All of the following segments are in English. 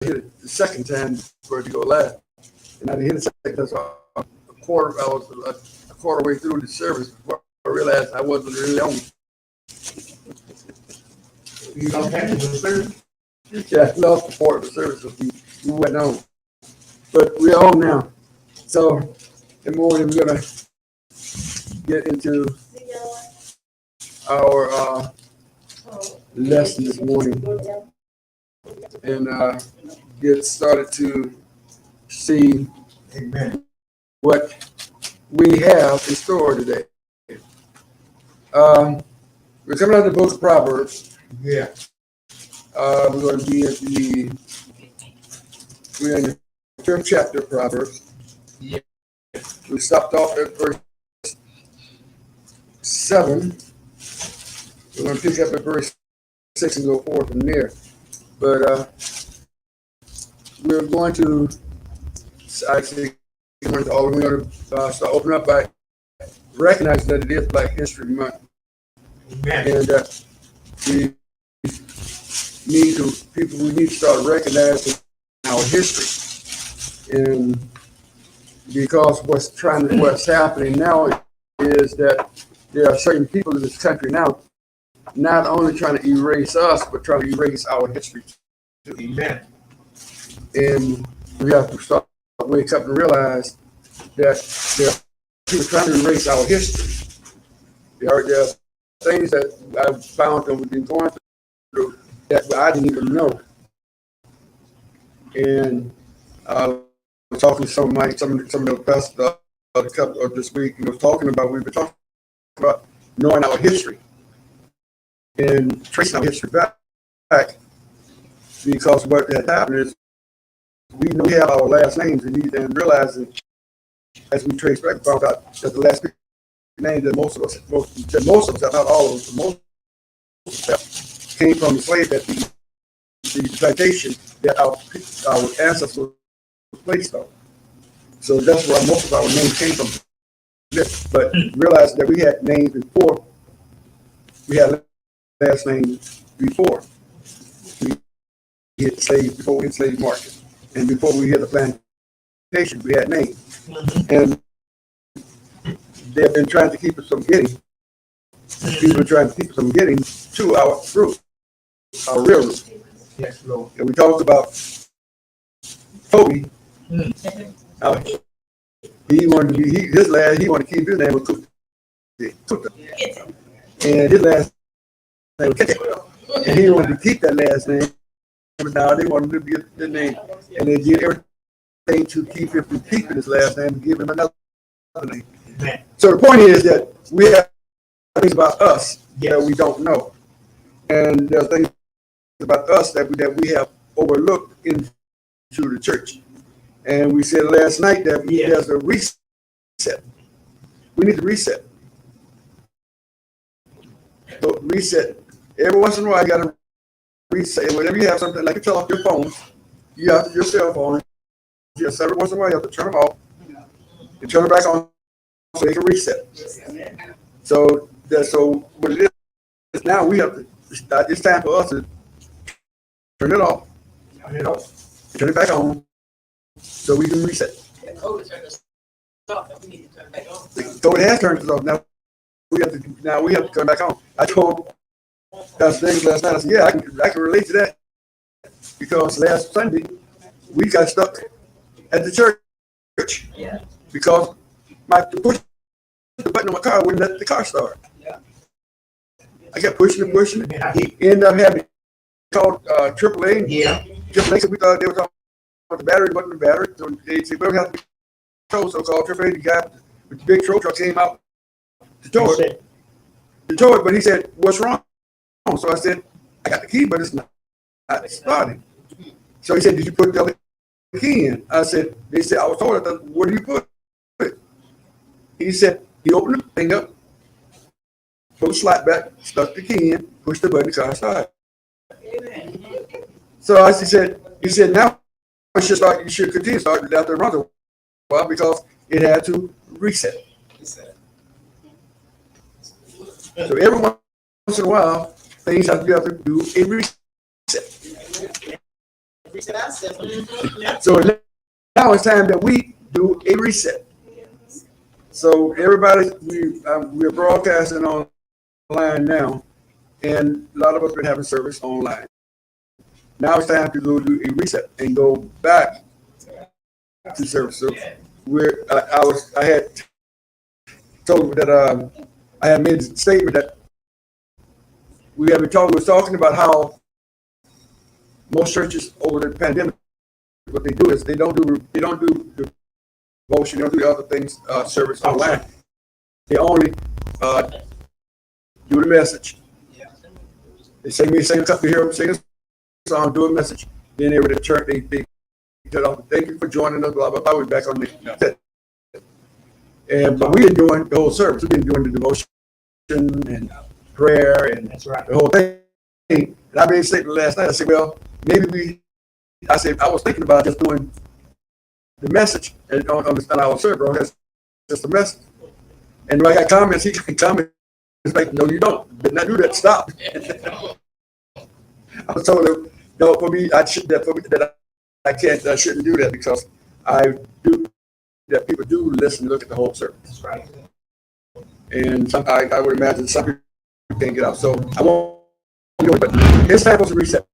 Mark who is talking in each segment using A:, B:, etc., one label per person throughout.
A: hit it the second time for it to go live. And I hit it second. That's a quarter. I was a quarter way through the service before I realized I wasn't really on.
B: You don't have to do service?
A: Yeah, I lost the part of the service. So we went on. But we're on now. So in the morning, we're going to get into our lesson this morning and get started to see
B: Amen.
A: what we have in store today. We're coming out of the book of Proverbs.
B: Yeah.
A: We're going to be we're in the third chapter of Proverbs.
B: Yeah.
A: We stopped off at verse 7. We're going to pick up at verse 6 and go forward from there. But we're going to, we're going to start opening up by recognizing that it is Black History Month.
B: Amen.
A: And that we need to start recognizing our history. And because what's happening now is that there are certain people in this country now not only trying to erase us, but trying to erase our history too.
B: Amen.
A: And we have to start wake up and realize that there are people trying to erase our history. There are things that I've found that we've been going through that I didn't even know. And I was talking to some of the pastors this week, and we've been talking about knowing our history and tracing our history back, because what had happened is we have our last names and realizing as we trace back, found out that the last name that most of us, not all of us, most of us came from the slave that the plantation that our ancestors were placed on. So that's where most of our names came from. But realized that we had names before, we had last names before we hit slave market. And before we hit the plantation, we had names. And they've been trying to keep us from getting. People are trying to keep us from getting to our root, our real root.
B: Yes, Lord.
A: And we talked about Kobe. He wanted to keep his name was Kuta. And his last name was Kete. And he wanted to keep that last name. But now they wanted to get the name. And they did everything to keep him from keeping his last name and give him another name. So the point is that we have things about us that we don't know. And there are things about us that we have overlooked into the church. And we said last night that there's a reset. We need to reset. So reset. Every once in a while, you got to reset. Whenever you have something like you turn off your phone, you have your cell phone. Just every once in a while, you have to turn it off and turn it back on so they can reset. So what it is now, we have to. It's time for us to turn it off, turn it back on, so we can reset.
C: The code turned us off, and we need to turn it back on.
A: The code has turned us off. Now we have to turn it back on. I told Pastor David last night. I said, "Yeah, I can relate to that because last Sunday we got stuck at the church because to push the button on my car wouldn't let the car start. I kept pushing it. He ended up having called AAA. AAA said we thought they were talking about the battery, wasn't the battery. So they said, well, we have to tow. So called AAA. The guy with the big tow truck came out to tow it. But he said, what's wrong? So I said, I got the key, but it's not starting. So he said, did you put the other key in? I said, they said, I was told, where do you put it? He said, he opened the thing up, put the slot back, stuck the key in, pushed the button, the car started. So he said, now you should continue to start after it runs a while because it had to reset. So every once in a while, things have to do a reset.
C: Reset ourselves.
A: So now it's time that we do a reset. So everybody, we're broadcasting online now, and a lot of us been having service online. Now it's time to go do a reset and go back to service. So I had told that I had made a statement that we was talking about how most churches over the pandemic, what they do is they don't do devotion, they don't do the other things, service online. They only do the message. They sing a couple here, sing a song, do a message. Then they were to church. They tell them, thank you for joining us. Blah blah blah. We're back on the. But we been doing the whole service. We've been doing the devotion and prayer and
B: That's right.
A: the whole thing. And I made a statement last night. I said, well, maybe I was thinking about just doing the message and on our server. That's just a message. And when I got comments, he got comments like, no, you don't. Did not do that. Stop. I was told him, no, for me, I shouldn't do that because I do that. People do listen and look at the whole service.
B: That's right.
A: And I would imagine some people can't get out. So I won't do it, but it's time to reset.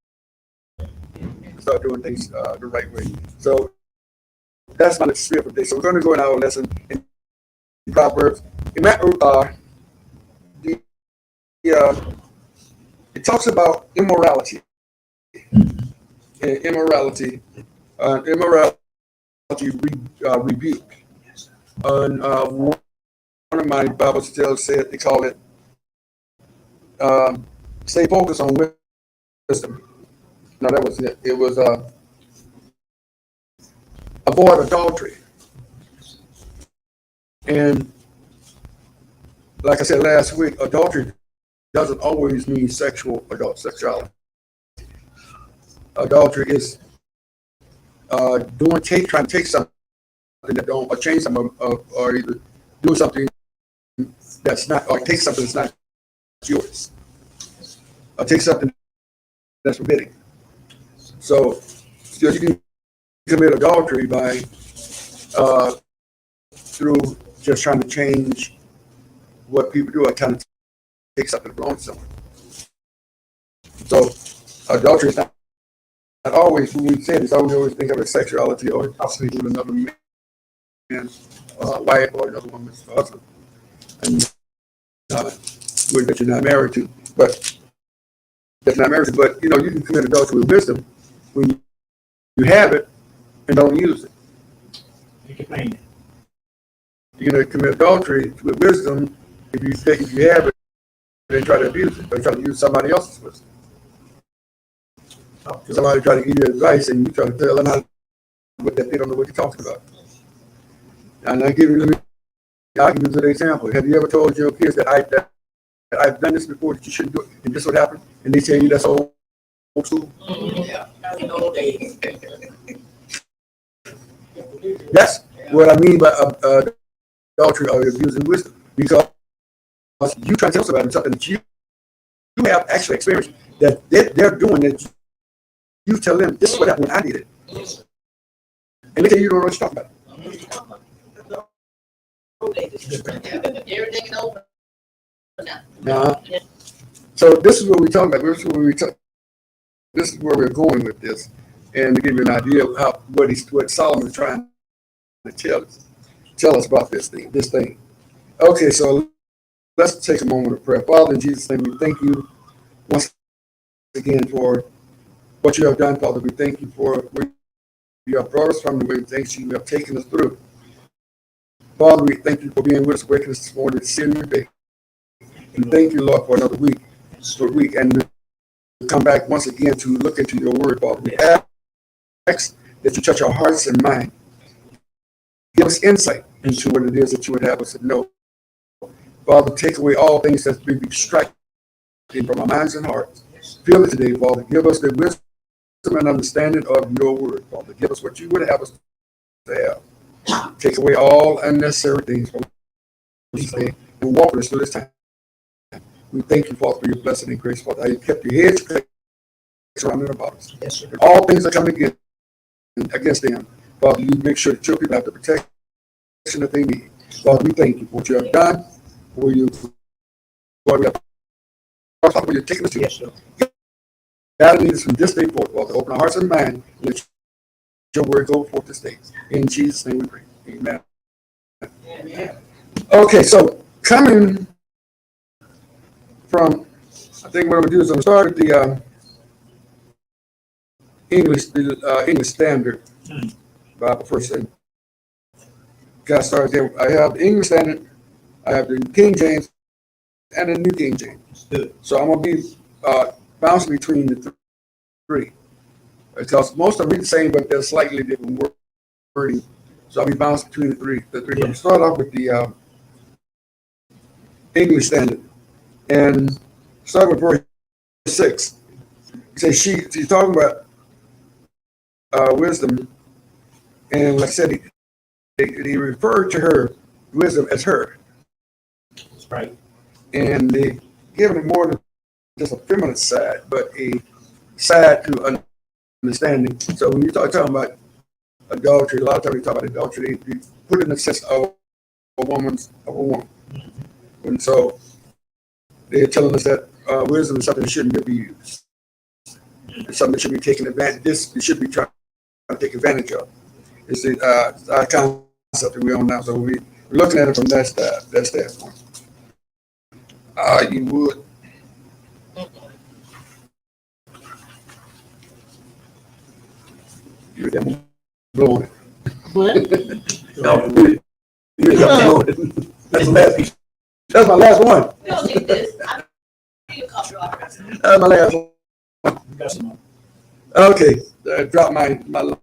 A: Start doing things the right way. So that's my spirit for today. So we're going to go in our lesson in Proverbs. It talks about immorality. Immorality rebuke. And one of my Bible still said they call it stay focused on wisdom. No, that was it. It was avoid adultery. And like I said last week, adultery doesn't always mean sexuality. Adultery is trying to take something that don't, or change something, or either do something that's not, or take something that's not yours, or take something that's forbidden. So you can commit adultery by through just trying to change what people do, or trying to take something that belongs to someone. So adultery is not always, when we say this, I always think of it as sexuality, or possibly with another man's wife or another woman's husband, and that you're not married to, but that's not married to. But you can commit adultery with wisdom when you have it and don't use it. You're going to commit adultery with wisdom if you have it and try to abuse it, or try to use somebody else's wisdom. Somebody try to give you advice and you try to tell them how to do it, that they don't know what you're talking about. And I'll give you an example. Have you ever told your kids that I've done this before, that you shouldn't do it, and this would happen, and they tell you that's old school?
C: Yeah, in the old days.
A: That's what I mean by adultery or abusing wisdom, because you try to tell somebody something that you have actually experienced that they're doing it. You tell them, this is what happened when I did it. And they tell you don't know what you're talking about.
C: Everything over
A: now. So this is what we're talking about. This is where we're going with this. And to give you an idea of what Solomon is trying to tell us about this thing. Okay, so let's take a moment of prayer. Father, in Jesus' name, we thank you once again for what you have done, Father. We thank you for where you have brought us from, the way you have taken us through. Father, we thank you for being with us, waking us this morning to see a new day. And thank you, Lord, for another week, and we come back once again to look into your word, Father. We ask that you touch our hearts and mind. Give us insight into what it is that you would have us to know. Father, take away all things that be distracting from our minds and hearts. Fill it today, Father. Give us the wisdom and understanding of your word, Father. Give us what you would have us to have. Take away all unnecessary things from this day and walk with us through this time. We thank you, Father, for your blessing and grace, Father. You kept your heads surrounding about us.
B: Yes, sir.
A: All things are coming against them. Father, you make sure that your people have the protection that they need. Father, we thank you for what you have done, for you, what we have, where you're taking us to.
B: Yes, sir.
A: God, lead us from this day forth, Father. Open our hearts and minds. Let your word go forth this day. In Jesus' name we pray. Amen.
C: Amen.
A: Okay, so coming from, I think what I'm going to do is I'm going to start at the English Standard Bible first. And got started there. I have the English Standard, I have the King James, and the New King James.
B: Good.
A: So I'm going to be bouncing between the three. Because most of them read the same, but they're slightly different wording. So I'll be bouncing between the three.
B: Yeah.
A: I'll start off with the English Standard. And start with verse 6. He says she's talking about wisdom. And like I said, he referred to her wisdom as her.
B: That's right.
A: And they giving it more than just a feminine side, but a side to understanding. So when you start talking about adultery, a lot of times we talk about adultery, they put it in the sense of a woman. And so they're telling us that wisdom is something that shouldn't be used. It's something that should be taken advantage. This should be trying to take advantage of. It's our concept that we're on now. So we're looking at it from that standpoint. You would. You're damn blowing it.
C: What?
A: No, you're blowing it. That's the last piece. That's my last one.
C: We don't need this. I need a couple of hours.
A: That's my last one.
B: You got some more.
A: Okay, drop my last.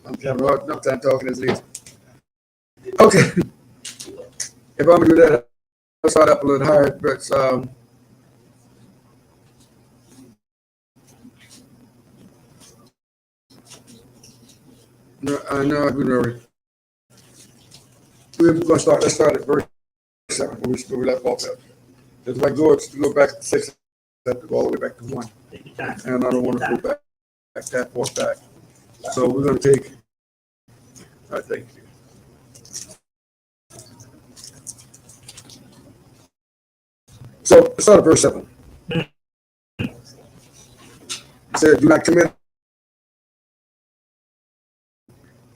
A: I'm having no time talking as it is. Okay, if I'm gonna do that, I'll start up a little higher, but no, I know I've been already. We're gonna start. Let's start at verse 7. Where we left off at. If I go back to 6, I have to go all the way back to 1,
B: Take your time.
A: and I don't want to go back that far back. So we're gonna take. I think. So let's start at verse 7. It said, "Do not commit."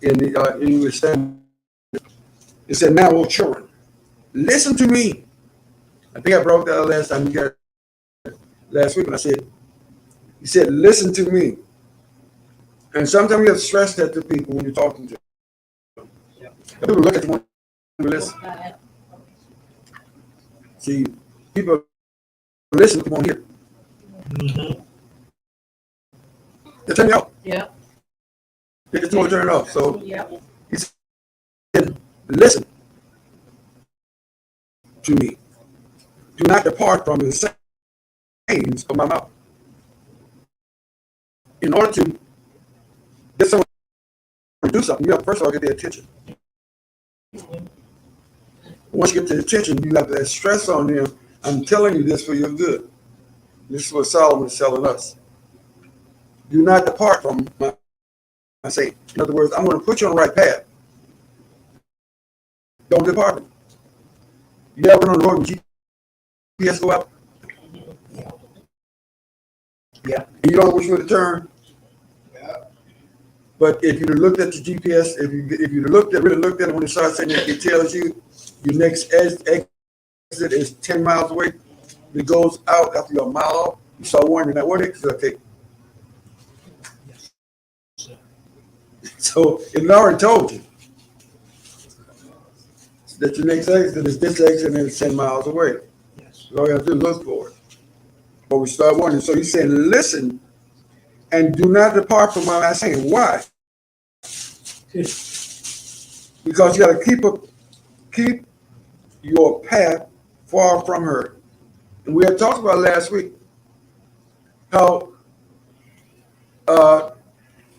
A: In the English Standard, it said, "Now, O children, listen to me." I think I brought that last time. You got last week when I said, he said, "Listen to me." And sometimes you have to stress that to people when you're talking to them. People look at you and listen. See, people listen to them here. They turn you off.
C: Yeah.
A: They just want to turn it off. So
C: Yeah.
A: he said, "Listen to me. Do not depart from the sayings of my mouth." In order to get someone to do something, you have to first of all get their attention. Once you get their attention, you have to stress on them, "I'm telling you this for your good." This is what Solomon is telling us. Do not depart from my saying. In other words, I'm going to put you on the right path. Don't depart from it. You ever been on the road with GPS go out?
B: Yeah.
A: And you don't know which way to turn. But if you looked at the GPS, if you really looked at it when it starts saying it tells you your next exit is 10 miles away. It goes out after you're a mile off. You start wondering, what exit I take? So it already told you that your next exit is this exit and it's 10 miles away.
B: Yes.
A: So all you have to do is look for it. But we start wondering. So he's saying, listen and do not depart from what I'm saying. Why? Because you got to keep your path far from her. And we had talked about last week how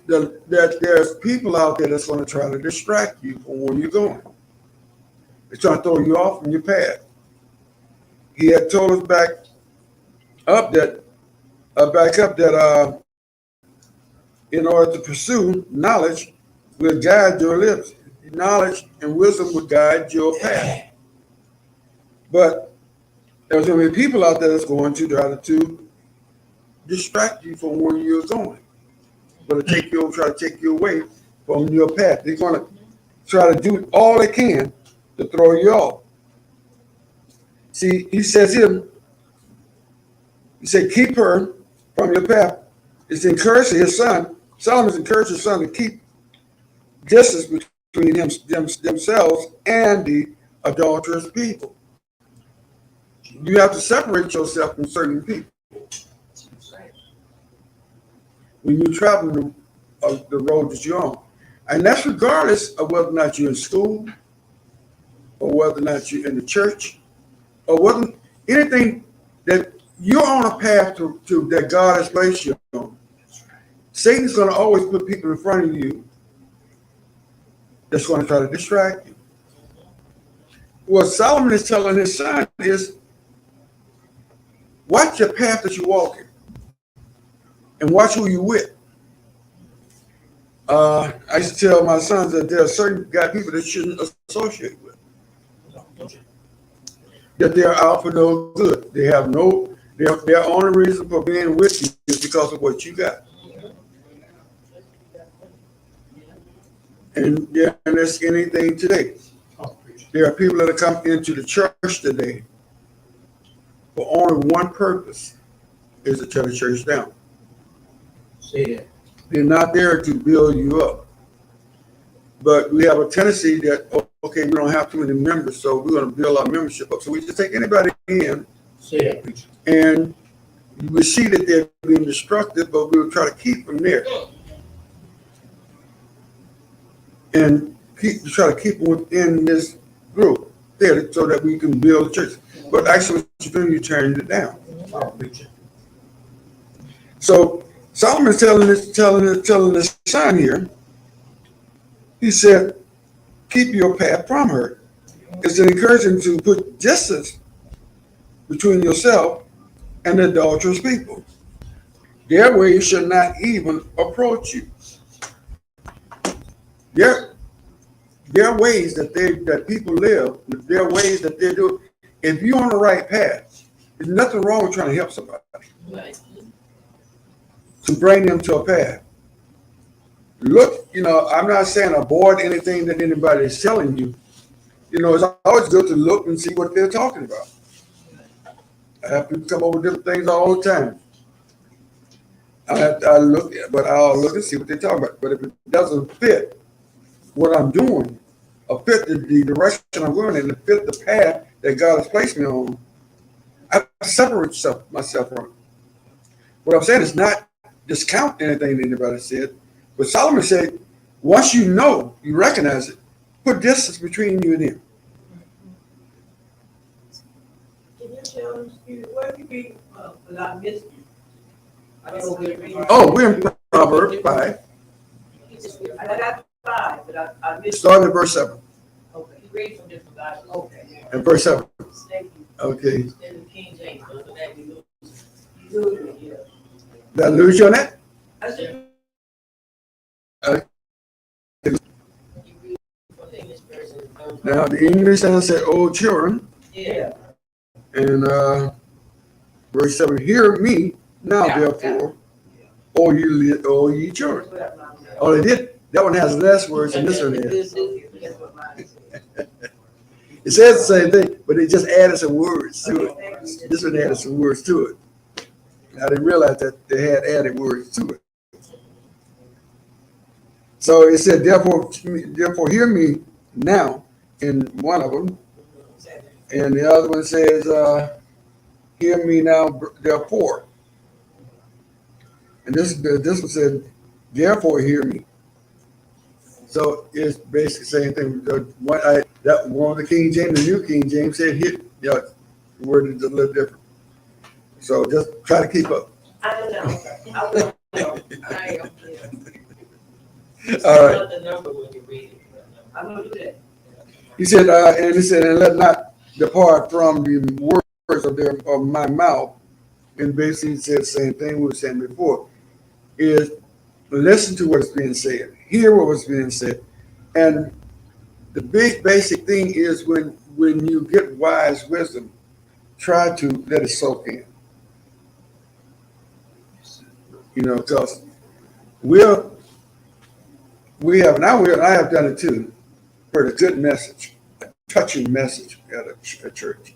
A: that there's people out there that's going to try to distract you from where you're going. They're trying to throw you off from your path. He had told us back up that back up that in order to pursue knowledge will guide your lips. Knowledge and wisdom will guide your path. But there's going to be people out there that's going to try to distract you from where you're going. Going to try to take you away from your path. They're going to try to do all they can to throw you off. See, he says here, he said, keep her from your path. It's encouraging his son. Solomon's encouraging his son to keep distance between themselves and the adulterous people. You have to separate yourself from certain people when you travel the road that you're on. And that's regardless of whether or not you're in school or whether or not you're in the church or whether anything that you're on a path to that God has placed you on. Satan's going to always put people in front of you that's going to try to distract you. What Solomon is telling his son is, watch your path that you're walking and watch who you're with. I used to tell my sons that there are certain people that shouldn't associate with. That they are out for no good. They have their only reason for being with you is because of what you got. And that's anything today. There are people that have come into the church today for only one purpose, is to tear the church down. They're not there to build you up. But we have a tendency that, okay, we don't have too many members, so we're going to build our membership up. So we just take anybody in, and we see that they're being destructive, but we'll try to keep them there. And try to keep them within this group there so that we can build a church. But actually, what you're doing, you're turning it down. So Solomon's telling his son here, he said, keep your path from her. It's an encouragement to put distance between yourself and the adulterous people. Their ways should not even approach you. Their ways that people live, their ways that they do. If you're on the right path, there's nothing wrong with trying to help somebody. To bring them to a path. Look, I'm not saying avoid anything that anybody is telling you. It's always good to look and see what they're talking about. I have people come up with different things all the time. I'll look and see what they're talking about. But if it doesn't fit what I'm doing, or fit the direction I'm going in, and fit the path that God has placed me on, I separate myself from it. What I'm saying is not discount anything that anybody said, but Solomon said, once you recognize it, put distance between you and him.
C: Can you tell us, what you read without missing?
A: Oh, we're in Proverbs 5.
C: I got 5, but I missed.
A: Starting at verse 7.
C: Okay, you read from different guys. Okay.
A: And verse 7.
C: Thank you.
A: Okay.
C: Instead of King James, so that we lose. You lose me, yeah.
A: Did I lose you on that?
C: I said.
A: Okay.
C: You read from the English version.
A: Now the English said, "Oh children,"
C: Yeah.
A: and verse 7. Hear me now, therefore, O ye children. Oh, they did. That one has less words than this one has. It says the same thing, but they just added some words to it. This one added some words to it. I didn't realize that they had added words to it. So it said, therefore hear me now in one of them. And the other one says, hear me now, therefore. And this one said, therefore hear me. So it's basically the same thing. That one of the King James, the New King James said, the word is a little different. So just try to keep up.
C: I don't know. I will know. I am.
A: All right.
C: The number when you read it. I'm gonna do that.
A: He said, and let not depart from the words of my mouth, and basically said the same thing we were saying before, is listen to what's being said, hear what was being said. And the big basic thing is when you get wise wisdom, try to let it soak in. Because I have done it too, heard a good message, a touching message at a church.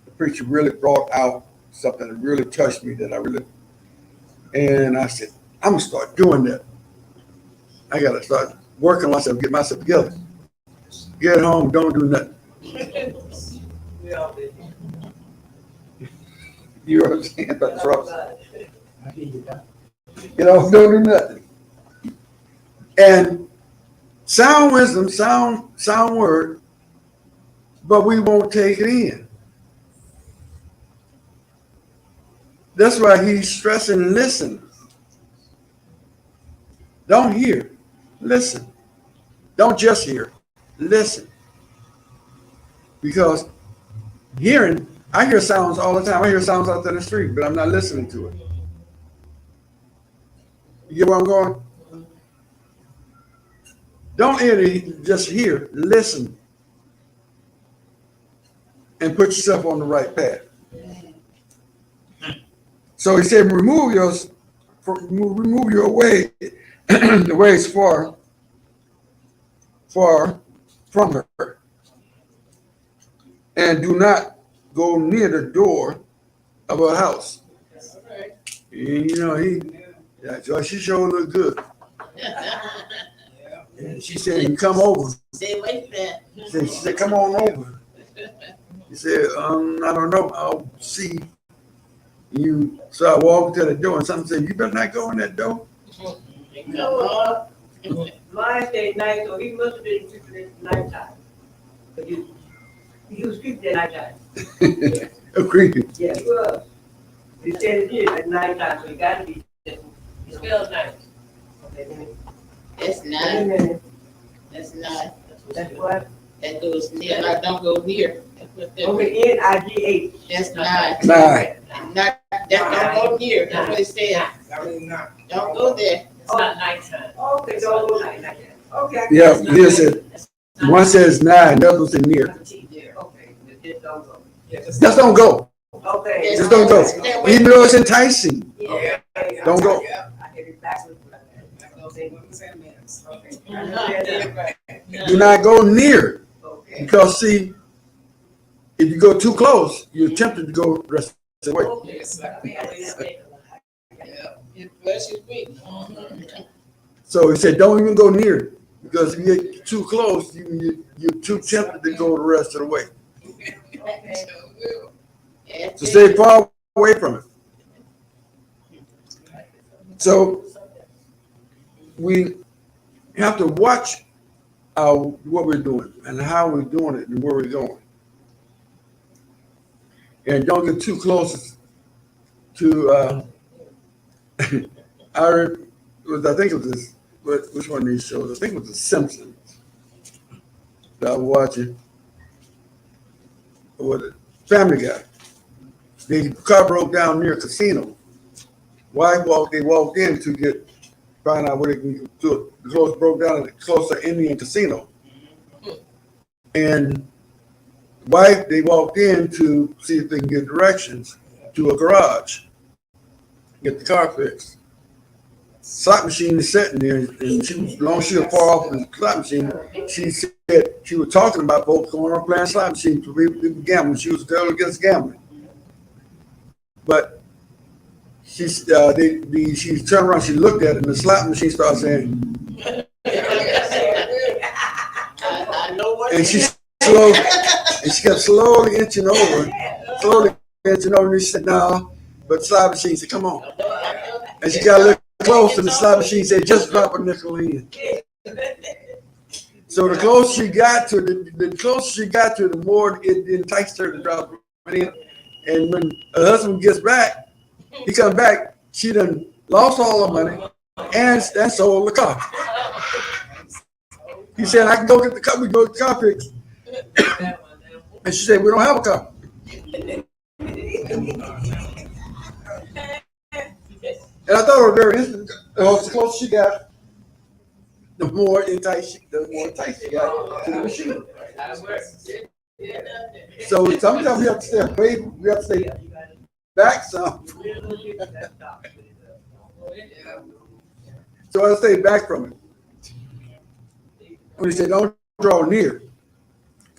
A: The preacher really brought out something that really touched me and I said, I'm gonna start doing that. I gotta start working on myself, get myself together. Get home, don't do nothing.
C: We all did.
A: You know what I'm saying about trouble?
B: I hear you.
A: Don't do nothing. And sound wisdom, sound word, but we won't take it in. That's why he's stressing listen. Don't hear, listen. Don't just hear, listen. Because hearing, I hear sounds all the time. I hear sounds out there in the street, but I'm not listening to it. You get where I'm going? Don't just hear, listen, and put yourself on the right path. So he said, remove your way, the ways far from her, and do not go near the door of her house. And, so she sure looked good. And she said, you come over.
D: Stay away from that.
A: She said, come on over. He said, I don't know. I'll see you. So I walked to the door and something said, you better not go in that door.
C: Mine stayed night, so he must have been sleeping at nighttime. But he was sleeping at nighttime.
A: Creepy.
C: Yeah, he was. He said it did at nighttime, so he got to be. It smells nice. Okay,
D: That's
C: wait a
D: not,
C: minute.
D: that's not,
C: That's what?
D: that goes near, I don't go near.
C: Okay, N-I-G-H.
D: That's not,
A: Nah.
D: not, that don't go near, that's what it says. Don't go there.
C: It's not nighttime. Okay, don't go night. Okay.
A: Yeah, here said, one says nine, the other one said near.
C: Okay, just don't go.
A: Just don't go.
C: Okay.
A: Just don't go. Even though it's enticing,
C: Yeah.
A: don't go.
C: I get it backwards.
A: Do not go near.
C: Okay.
A: Because see, if you go too close, you're tempted to go the rest of the way.
D: Your flesh is weak.
A: So he said, don't even go near it. Because if you get too close, you're too tempted to go the rest of the way. So stay far away from it. So we have to watch what we're doing and how we're doing it and where we're going. And don't get too close to, I think it was this, which one of these shows? I think it was The Simpsons that I was watching. Or the Family Guy. The car broke down near a casino. They walked in to find out what they can do. The clothes broke down at the closer Indian casino. And they walked in to see if they can get directions to a garage, get the car fixed. Slot machine is sitting there, and as long as she was far off the slot machine, she said she was talking about folks going on playing slot machine for people gambling. She was a girl against gambling. But she turned around, she looked at it, and the slot machine started saying,
D: I know what.
A: and she kept slowly inching over, and she said, no, but the slot machine said, come on. And she got a little close, and the slot machine said, just drop a nickel in. So the closer she got to the more it enticed her to drop it in. And when her husband gets back, he comes back, she done lost all her money and sold the car. He said, I can go get the car, we go get the car fixed. And she said, we don't have a car. And I thought it was very interesting. The closer she got, the more enticed she got to the machine. So sometimes we have to stay away. We have to stay back some. So I stay back from it. When you say don't draw near,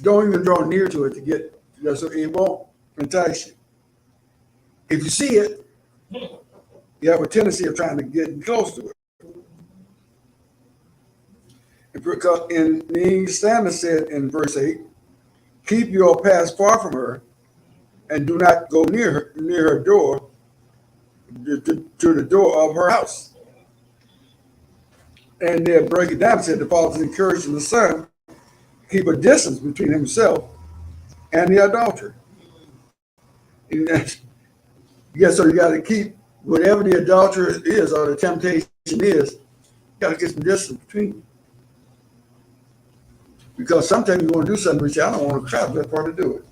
A: don't even draw near to it to get, so it won't entice you. If you see it, you have a tendency of trying to get close to it. Because in the English Standard said in verse 8, keep your path far from her, and do not go near her door, to the door of her house. And they'll break it down. Said the father's encouraging the son keep a distance between himself and the adulterer. Yeah, so you got to keep whatever the adulterer is or the temptation is. You got to get some distance between you. Because sometimes you want to do something, but you say, I don't want to travel that far to do it.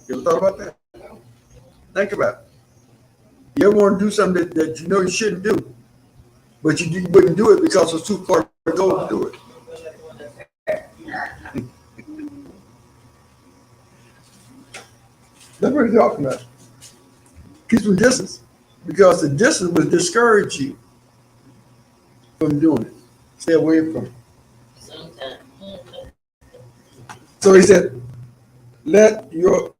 A: You ever thought about that? Think about it. You ever want to do something that you know you shouldn't do, but you wouldn't do it because it's too far to go to do it. That's what he's talking about. Keep some distance, because the distance will discourage you from doing it. Stay away from it. So he said, lest you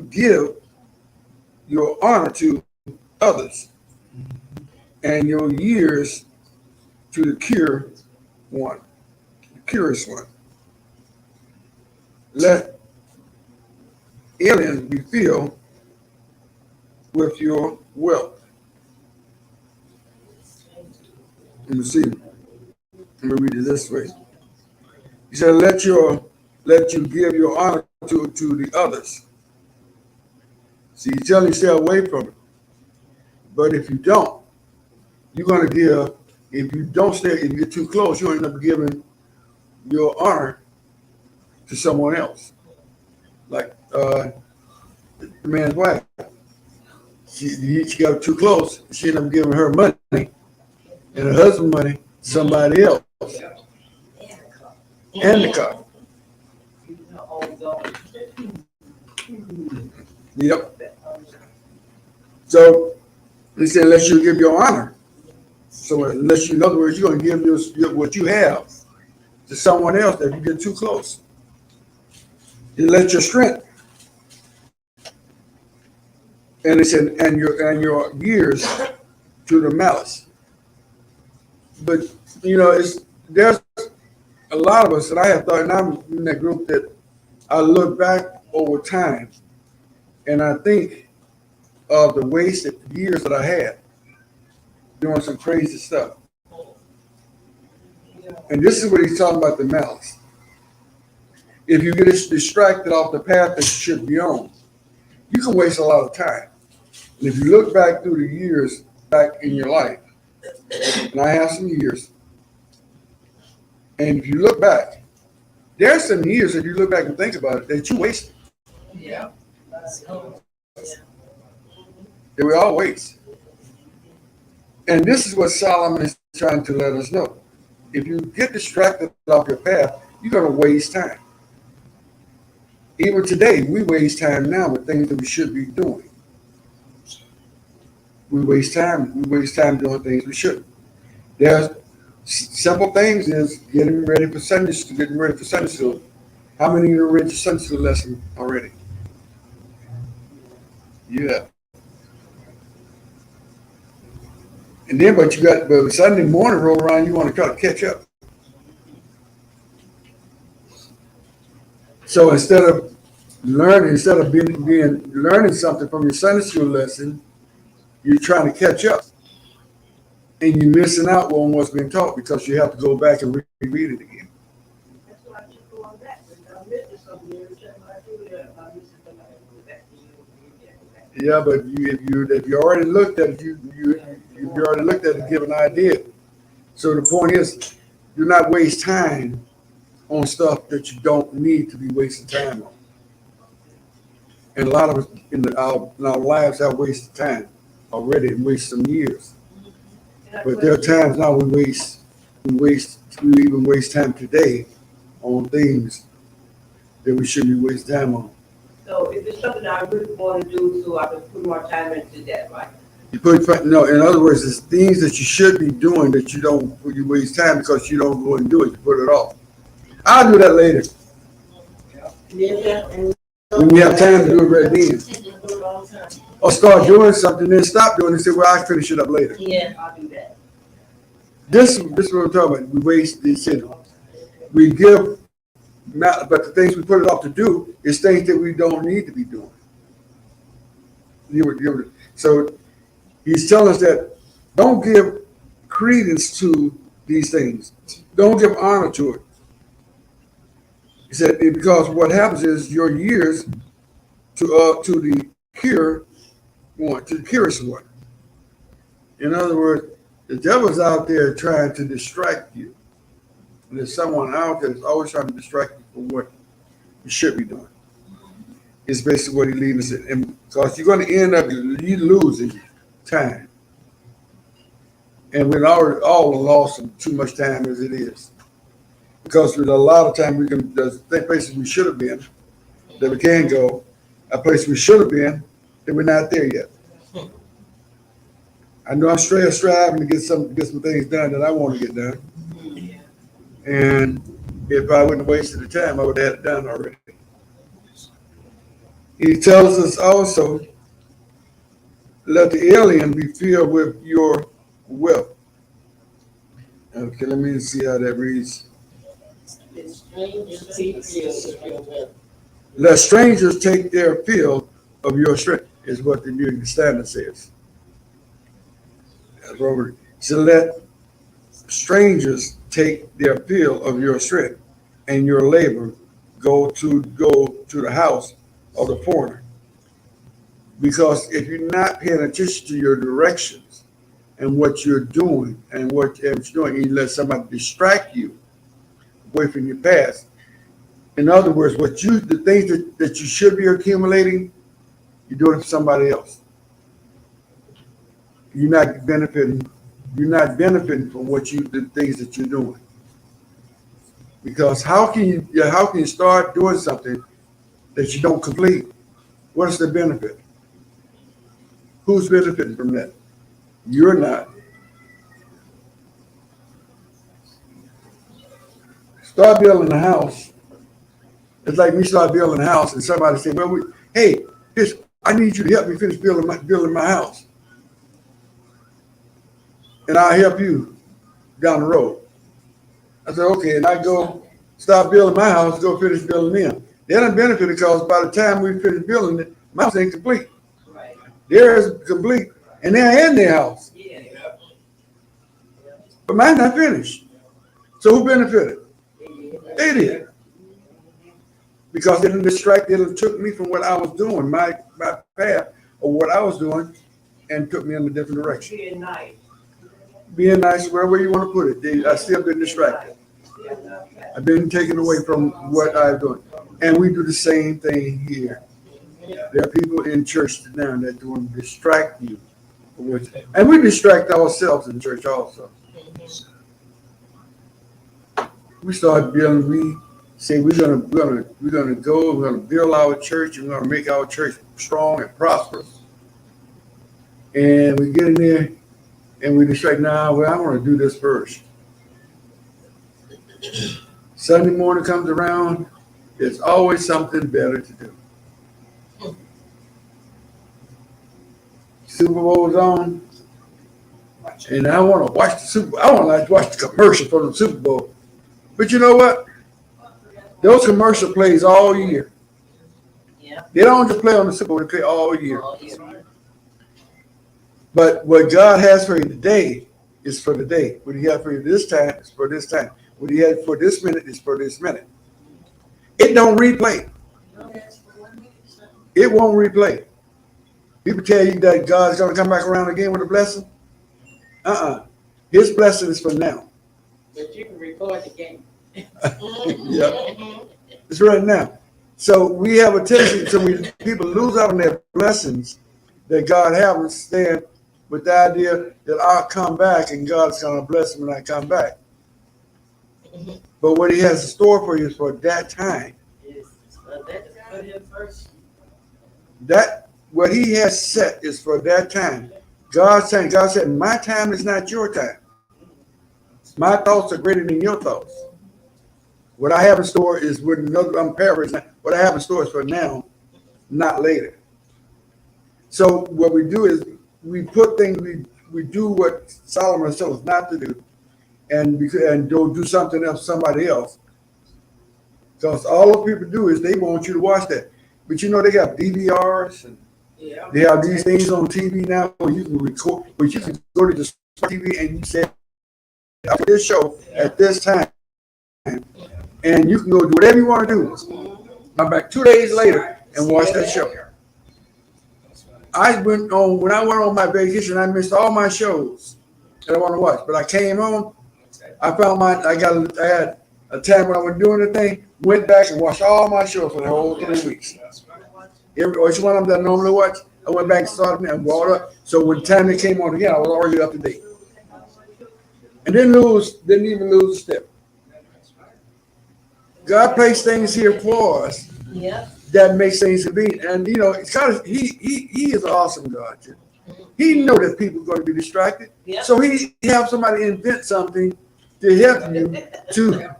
A: give your honor to others, and your years to the curious one. Let aliens be filled with your wealth. Let me see. Let me read it this way. He said, let you give your honor to the others. See, he's telling you stay away from it. But if you don't, you're going to give, if you get too close, you'll end up giving your honor to someone else. Like the man's wife. She got too close. She ended up giving her money and her husband money to somebody else. And the car. Yep. So he said, unless you give your honor. So unless you, in other words, you're going to give what you have to someone else that you get too close. You let your strength. And he said, and your years to the malice. But there's a lot of us, and I have thought, and I'm in that group, that I look back over time and I think of the wasted years that I had doing some crazy stuff. And this is what he's talking about, the malice. If you get distracted off the path that you should be on, you can waste a lot of time. And if you look back through the years back in your life, and I have some years, and if you look back, there's some years that you look back and think about it that you wasted.
D: Yeah.
A: That we all waste. And this is what Solomon is trying to let us know. If you get distracted off your path, you're going to waste time. Even today, we waste time now with things that we should be doing. We waste time. We waste time doing things we shouldn't. There's simple things is getting ready for Sunday school. How many of you read your Sunday school lesson already? Yeah. And then, but Sunday morning roll around, you want to try to catch up. So instead of learning something from your Sunday school lesson, you're trying to catch up. And you're missing out on what's being taught because you have to go back and reread it again.
C: That's why I keep going back. I'm missing something every time I do that. I'm missing something. I go back.
A: Yeah, but if you already looked at it, you already looked at it to give an idea. So the point is, do not waste time on stuff that you don't need to be wasting time on. And a lot of us in our lives have wasted time. already and waste some years. But there are times now we even waste time today on things that we shouldn't be wasting time on.
C: So if it's something I really want to do, so I can put more time into that, right?
A: No, in other words, it's things that you should be doing that you waste time because you don't go and do it. You put it off. I'll do that later. When you have time to do it right then. Or start doing something, then stop doing it and say, well, I'll finish it up later.
C: Yeah, I'll do that.
A: This is what I'm talking about. We waste this in. We give, but the things we put it off to do is things that we don't need to be doing. So he's telling us that don't give credence to these things. Don't give honor to it. He said, because what happens is your years to the purest one. In other words, the devil's out there trying to distract you. And there's someone out there that's always trying to distract you from what you should be doing. It's basically what he leads us in. And because you're going to end up losing time. And we've all lost too much time as it is. Because with a lot of time, there's places we should have been that we can go, a place we should have been that we're not there yet. I know I'm striving to get some things done that I want to get done. And if I wouldn't have wasted the time, I would have had it done already. He tells us also, let the alien be filled with your wealth. Okay, let me see how that reads. Let strangers take their fill of your strength, is what the New Standard says. Robert. So let strangers take their fill of your strength, and your labor go to the house of the foreigner. Because if you're not paying attention to your directions and what you're doing and what you're doing, you let somebody distract you away from your past. In other words, the things that you should be accumulating, you're doing it for somebody else. You're not benefiting from the things that you're doing. Because how can you start doing something that you don't complete? What is the benefit? Who's benefiting from that? You're not. Start building a house. It's like me start building a house and somebody say, well, I need you to help me finish building my house. And I'll help you down the road. I said, okay, and I go start building my house, go finish building them. They don't benefit because by the time we finish building it, my house ain't complete.
C: Right.
A: Theirs is complete, and they're in their house.
C: Yeah.
A: But mine's not finished. So who benefited? They did. Because they took me from what I was doing, my path, or what I was doing, and took me in a different direction. Being nice, wherever you want to put it. I still been distracted. I've been taken away from what I'm doing. And we do the same thing here. There are people in church now that want to distract you. And we distract ourselves in church also. We start building, we say we're gonna go, we're gonna build our church, and we're gonna make our church strong and prosperous. And we get in there and we distract, I want to do this first. Sunday morning comes around, there's always something better to do. Super Bowl's on, and I want to watch to watch the commercial from the Super Bowl. But you know what? Those commercial plays all year.
D: Yeah.
A: They don't just play on the Super Bowl, they play all year. But what God has for you today is for the day. What he has for you this time is for this time. What he has for this minute is for this minute. It don't replay. It won't replay. People tell you that God's going to come back around again with a blessing. His blessing is for now.
D: But you can record the game.
A: Yeah. It's right now. So we have a tendency, people lose out on their blessings that God has, instead with the idea that I'll come back and God's going to bless me when I come back. But what he has in store for you is for that time. That what he has set is for that time. God said, my time is not your time. My thoughts are greater than your thoughts. What I have in store is with another, I'm paraphrasing, what I have in store is for now, not later. So what we do is we put things, we do what Solomon tells us not to do, and don't do something else, somebody else. Because all those people do is they want you to watch that. But you know they got DVRs and they have these things on TV now where you can record, where you can go to the TV and you say, after this show at this time, and you can go do whatever you want to do. I'm back 2 days later and watch that show. When I went on my vacation, I missed all my shows that I want to watch. But I came home, I had a time when I was doing the thing, went back and watched all my shows for the whole 3 weeks. Each one of them that I normally watch, I went back and started and brought up. So when the time they came on again, I was already up to date. And didn't even lose a step. God placed things here for us that makes things convenient. And you know, it's kind of he is an awesome God. He know that people are going to be distracted. So he have somebody invent something to help you to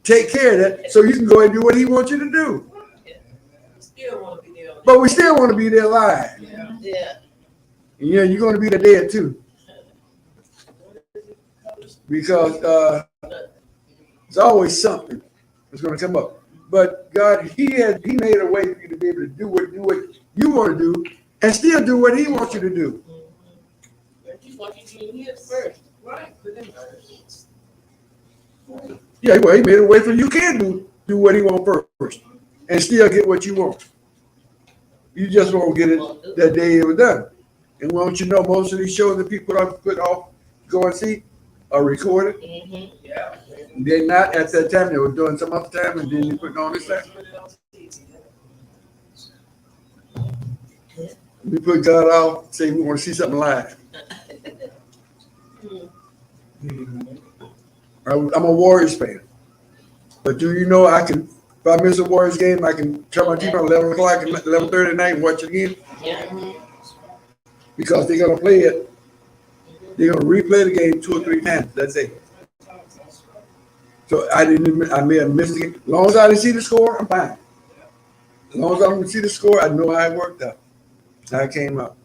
A: take care of that so you can go and do what he wants you to do. But we still want to be there live. Yeah, you're going to be there dead too. Because there's always something that's going to come up. But God, he made a way for you to be able to do what you want to do and still do what he wants you to do. Yeah, well, he made a way for you can do what he wants first and still get what you want. You just won't get it that day it was done. And won't you know most of these shows that people put off go and see are recorded. They're not at that time. They were doing some other time, and then you put on this time. We put God out, say we want to see something live. I'm a Warriors fan, but do you know I can? If I miss a Warriors game, I can turn my TV on 11 o'clock and 11:30 at night and watch it again. Because they're gonna play it. They're gonna replay the game 2 or 3 times that day. So I may have missed it. As long as I didn't see the score, I'm fine. As long as I didn't see the score, I know how it worked out. How it came out.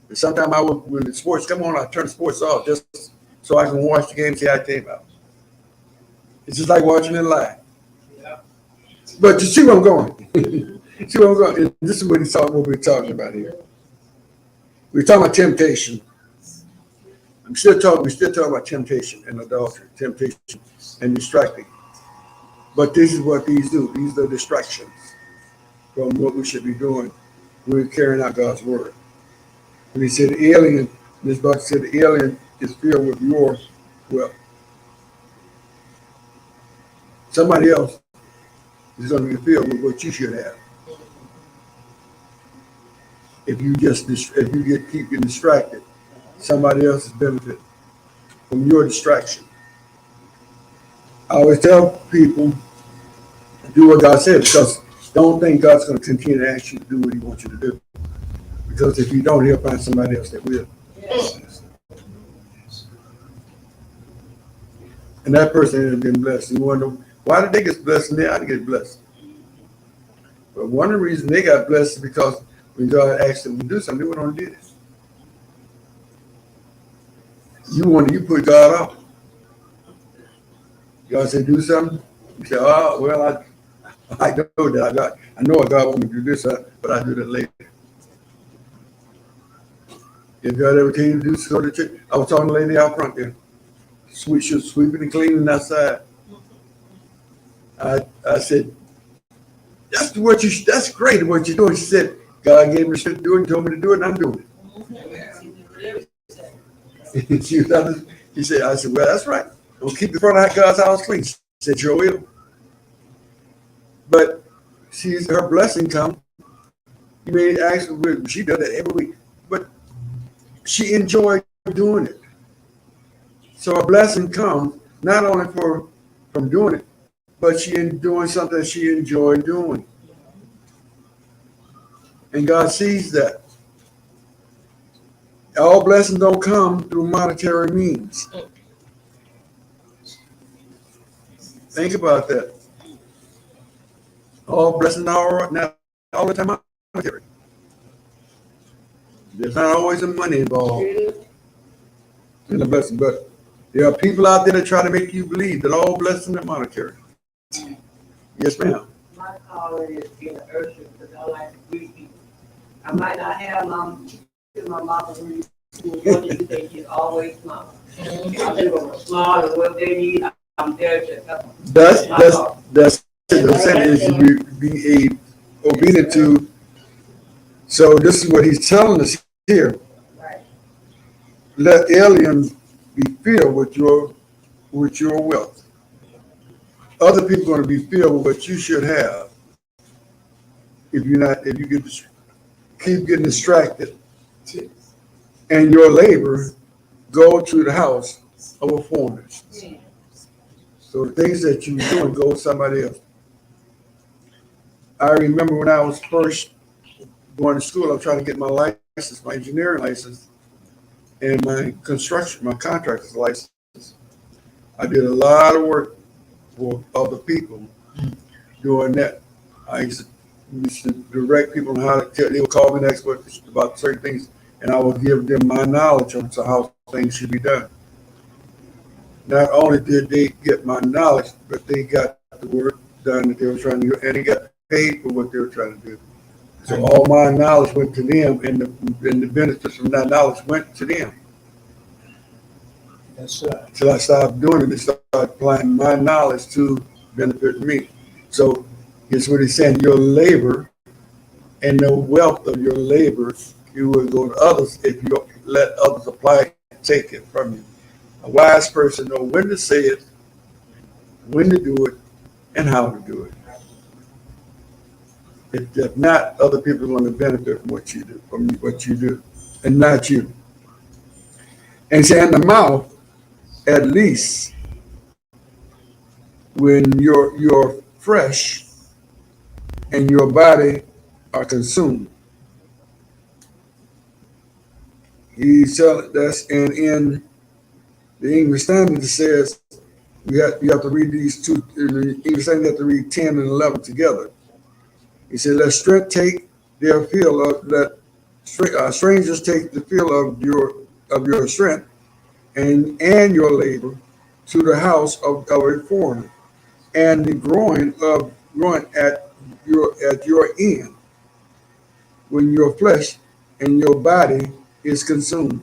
A: But sometimes when the sports come on, I turn the sports off just so I can watch the game and see how it came out. It's just like watching it live. But you see where I'm going. See where I'm going. This is what we're talking about here. We're talking about temptation. We're still talking about temptation and adultery, temptation and distracting. But this is what these do. These are distractions from what we should be doing when we're carrying out God's word. When he said the alien, this book said the alien is filled with your wealth. Somebody else is going to be filled with what you should have. If you keep getting distracted, somebody else is benefiting from your distraction. I always tell people, do what God said, because don't think God's going to continue to ask you to do what he wants you to do. Because if you don't, he'll find somebody else that will. Yes. And that person has been blessed. You wonder, why did they get blessed and they didn't get blessed? But one of the reasons they got blessed is because when God asked them to do something, they went on and did it. You put God off. God said, do something. You say, oh, well, I know that I know God wants me to do this, but I do that later. If God ever came to do so to church, I was talking to the lady out front there. She was sweeping and cleaning outside. I said, that's great what you're doing. She said, God gave me shit to do it and told me to do it, and I'm doing it. She said, I said, well, that's right. We'll keep the front of God's house clean. She said, sure will. But her blessing come. You may ask her, she does that every week. But she enjoyed doing it. So a blessing comes not only from doing it, but she in doing something she enjoyed doing. And God sees that. All blessings don't come through monetary means. Think about that. All blessings are not all the time monetary. There's not always the money involved in the blessing, but there are people out there that try to make you believe that all blessings are monetary. Yes, ma'am.
C: My calling is being an urchin because I like to greet people. I might not have my mama when you think she's always mama. I think I'm smart and what they need, I'm there to help them.
A: That's the saying is to be a obedient to. So this is what he's telling us here.
C: Right.
A: Let aliens be filled with your wealth. Other people are going to be filled with what you should have if you keep getting distracted and your labor go to the house of a foreigner. So the things that you're doing go to somebody else. I remember when I was first going to school, I was trying to get my license, my engineering license, and my contractor's license. I did a lot of work for other people doing that. I used to direct people on how to, they would call me an expert about certain things, and I would give them my knowledge on how things should be done. Not only did they get my knowledge, but they got the work done that they were trying to do, and they got paid for what they were trying to do. So all my knowledge went to them, and the benefits from that knowledge went to them.
B: That's
A: Until I stopped doing it and started applying my knowledge to benefit me. So here's what he's saying: your labor and the wealth of your labor, you will go to others if you let others apply and take it from you. A wise person knows when to say it, when to do it, and how to do it. If not, other people are going to benefit from what you do, and not you. And say in the mouth, at least when you're fresh and your body are consumed. He's telling us, and in the English Standard it says you have to read these two. In the English Standard, you have to read 10 and 11 together. He said, "Let strength take their fill of let strangers take the fill of your strength and your labor to the house of a foreigner, and the growing at your end when your flesh and your body is consumed."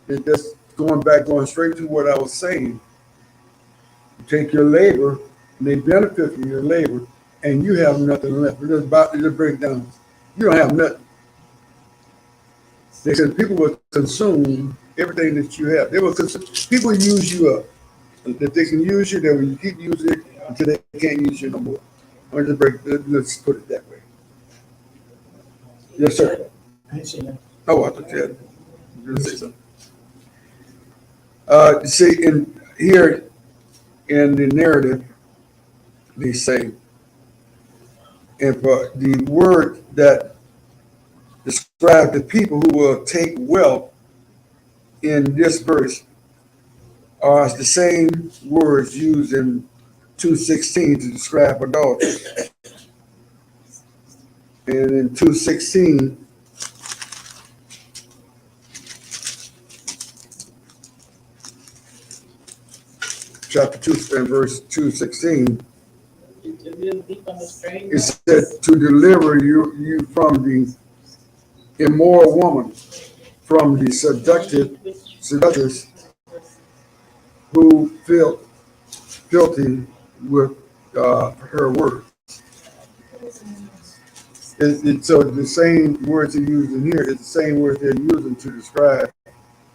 A: And that's going straight to what I was saying. You take your labor, and they benefit from your labor, and you have nothing left. Just break down. You don't have nothing. Because people will consume everything that you have. People use you up. If they can use you, they will keep using it until they can't use you no more. Let's put it that way. Yes, sir.
B: I ain't seen that.
A: Oh, I thought you had to say something. You see, here in the narrative, they say, and for the word that describes the people who will take wealth in this verse are the same words used in 2:16 to describe adultery. And in 2:16, chapter 2 and verse 2:16, it said to deliver you from the immoral woman, from the seductress who filthy with her words. So the same words they're using here is the same words they're using to describe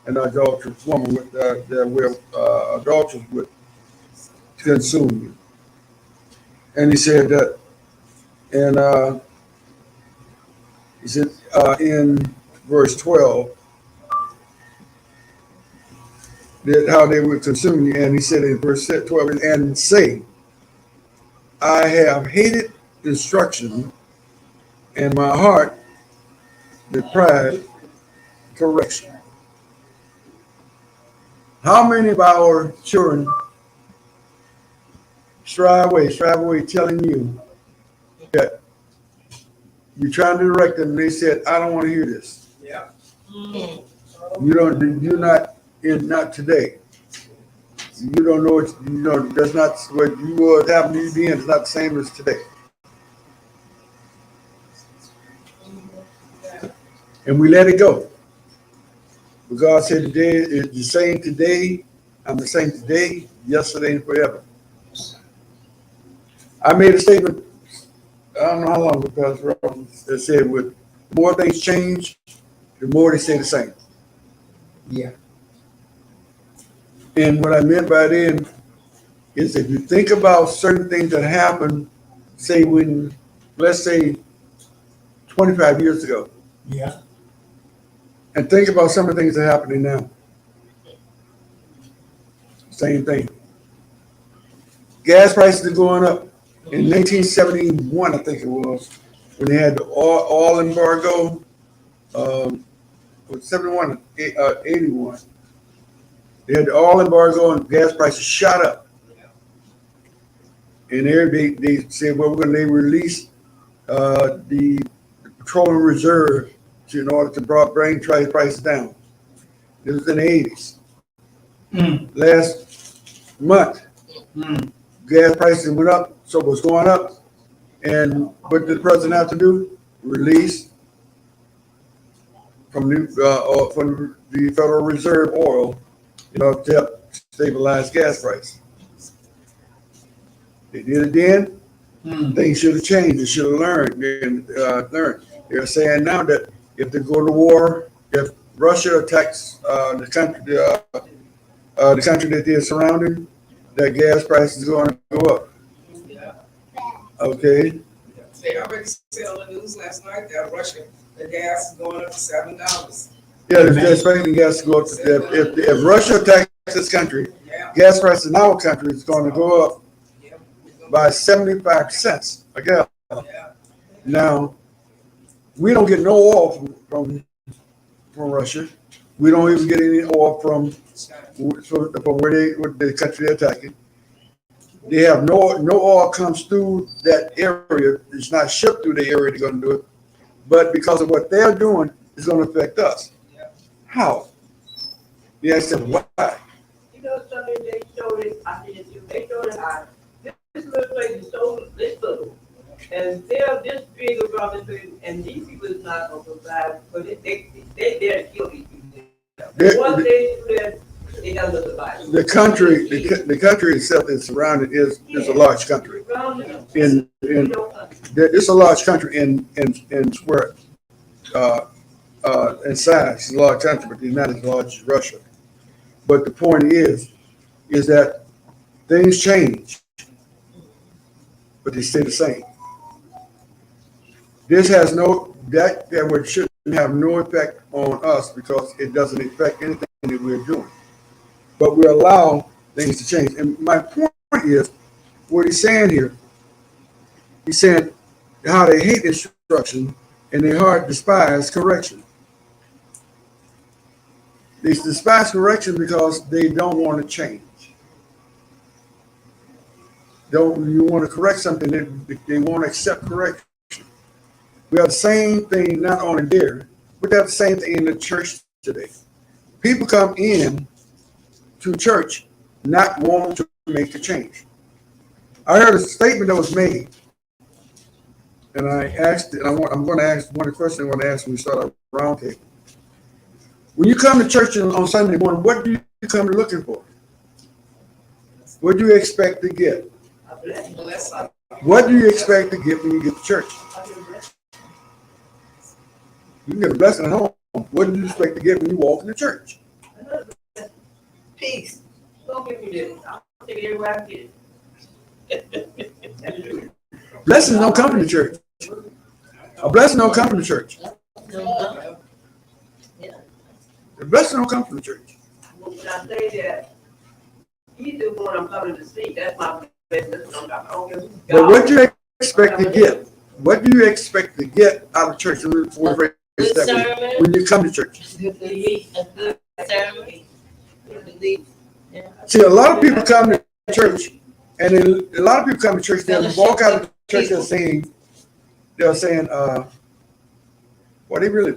A: an adulterous woman with that will adulterous would consume you. And he said that, and he said in verse 12, that how they would consume you. And he said in verse 12, and say, I have hated instruction, and my heart deprived correction. How many of our children strive away, telling you that you're trying to direct them, and they said, I don't want to hear this.
B: Yeah.
A: Not today. You don't know what, that's not what you was happening to you then, it's not the same as today. And we let it go. But God said today is the same today, I'm the same today, yesterday, and forever. I made a statement, I don't know how long ago, Pastor Robbins, that said with more things change, the more they stay the same.
B: Yeah.
A: And what I meant by then is if you think about certain things that happened, say when, let's say 25 years ago,
B: Yeah.
A: and think about some of the things that are happening now. Same thing. Gas prices are going up. In 1971, I think it was, when they had the oil embargo, 71, 81. They had the oil embargo and gas prices shot up. And there they said, well, we're going to release the petroleum reserve in order to bring prices down. It was in the 80s. Last month, gas prices went up, so it was going up. And what did the president have to do? Release from the Federal Reserve oil, to help stabilize gas prices. They did it then. Things should have changed. They should have learned. They're saying now that if they go to war, if Russia attacks the country that they're surrounding, that gas price is going to go up. Okay.
D: They already said on the news last night that Russia, the gas is going up to $7.
A: Yeah, they're expecting gas to go up. If Russia attacks this country, gas prices in our country is going to go up by 75 cents a gallon. Now, we don't get no oil from Russia. We don't even get any oil from where the country they're attacking. They have no oil comes through that area. It's not shipped through the area they're going to do it. But because of what they're doing, it's going to affect us. How? Yeah, I said, why?
C: Something they showed it, I did too. They showed it how this little place is so this little. And they're this big around this, and these people is not going to survive, but they dare to kill these people. Once they do that, they don't survive.
A: The country itself is surrounded is a large country. It's a large country in square in size. It's a large country, but it's not as large as Russia. But the point is that things change, but they stay the same. This has shouldn't have no effect on us because it doesn't affect anything that we're doing. But we allow things to change. And my point is, what he's saying here, he said how they hate instruction and their heart despise correction. They despise correction because they don't want to change. You want to correct something, they won't accept correction. We have the same thing not only there, but we have the same thing in the church today. People come in to church not wanting to make a change. I heard a statement that was made, and I asked it, and I'm going to ask one of the questions I want to ask when we start our roundtable. When you come to church on Sunday morning, what do you come looking for? What do you expect to get? What do you expect to get when you get to church? You can get a blessing at home. What do you expect to get when you walk into church?
C: Peace. Don't give me this. I'll take it everywhere I get it.
A: Blessings don't come from the church. A blessing don't come from the church. The blessing don't come from the church.
C: When I say that, he's the one I'm coming to see. That's my business.
A: But what do you expect to get? What do you expect to get out of church? When you come to church. See, a lot of people come to church, and then a lot of people come to church, they walk out of church, they're saying, well, they really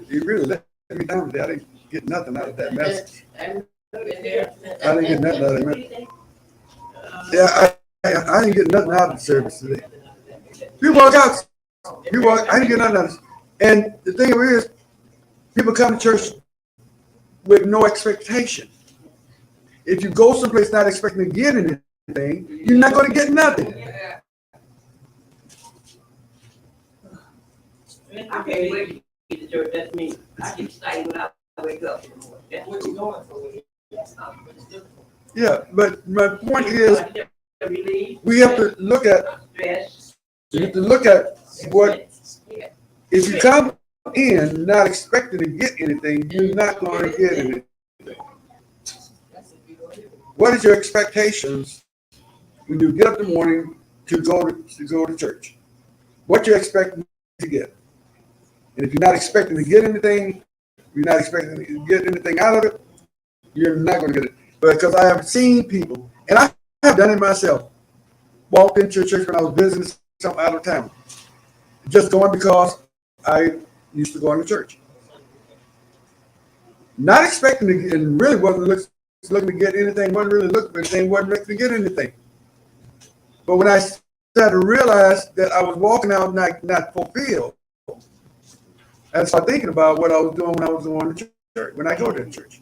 A: let me down today. I didn't get nothing out of that message. I didn't get nothing out of that message. Yeah, I didn't get nothing out of the service today. You walk out, I didn't get nothing out of it. And the thing is, people come to church with no expectation. If you go someplace not expecting to get anything, you're not going to get nothing.
C: I can't wait to get to church. That's me. I get excited when I wake up. That's what you're going for.
A: Yeah, but my point is, we have to look at. You have to look at what. If you come in not expecting to get anything, you're not going to get anything. What is your expectations when you get up in the morning to go to church? What you expect to get? And if you're not expecting to get anything, you're not expecting to get anything out of it, you're not going to get it. Because I have seen people, and I have done it myself, walked into a church when I was visiting something out of town, just going because I used to go into church. Not expecting to get, and really wasn't looking to get anything, wasn't really looking for anything, wasn't looking to get anything. But when I started to realize that I was walking out not fulfilled, I started thinking about what I was doing when I was going to church, when I go to church.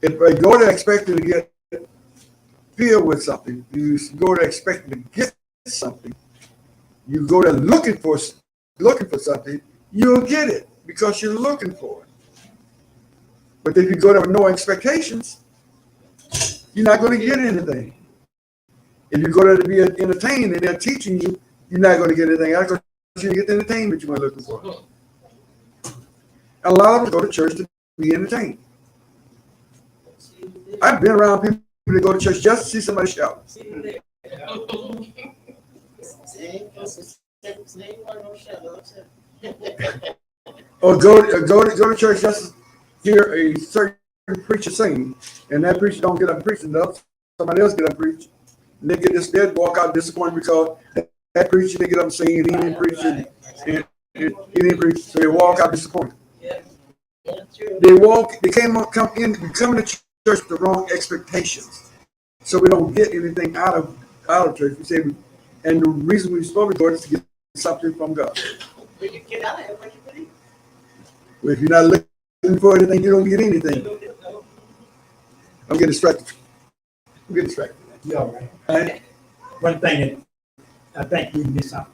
A: If I go there expecting to get filled with something, you go there expecting to get something, you go there looking for something, you'll get it because you're looking for it. But if you go there with no expectations, you're not going to get anything. If you go there to be entertained and they're teaching you, you're not going to get anything. Because you get the entertainment you were looking for. A lot of us go to church to be entertained. I've been around people that go to church just to see somebody shout. Or go to church just to hear a certain preacher sing, and that preacher don't get up and preach enough. Somebody else get up and preach, and they get this dead walk out disappointed because that preacher didn't get up and sing, and he didn't preach, and he didn't preach, so they walk out disappointed. They come to church with the wrong expectations, so we don't get anything out of church. We say, and the reason we're supposed to go is to get something from God. Well, if you're not looking for anything, you don't get anything. I'm getting distracted.
B: You're all right. Right. One thing that I think we miss out.